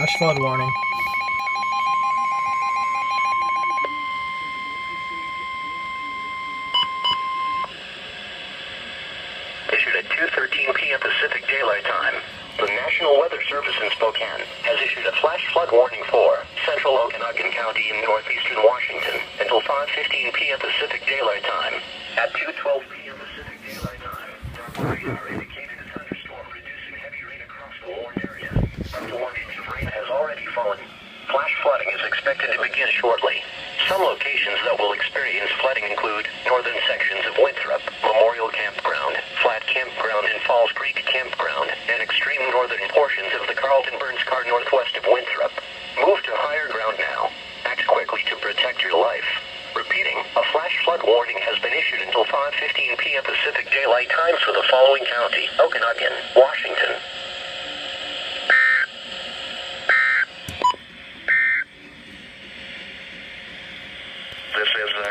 Flash flood warning. Issued at 2:13 p.m. Pacific Daylight Time. The National Weather Service in Spokane has issued a flash flood warning for central Okanagan County in northeastern Washington until 5:15 p.m. Pacific Daylight Time. At 2:12 p.m. Pacific Daylight Time, radar indicated a thunderstorm reducing heavy rain across the warned area. Up to 1 inch of rain has already fallen. Flash flooding is expected to begin shortly. Some locations that will experience flooding include northern sections of Winthrop, Memorial Campground, Flat Campground and Falls Creek Campground, and extreme northern portions of the Carlton Burns Car northwest of Winthrop. Move to higher ground now. Act quickly to protect your life. Repeating, a flash flood warning has been issued until 5:15 p.m. Pacific Daylight Times for the following county: Okanagan, Washington. This is the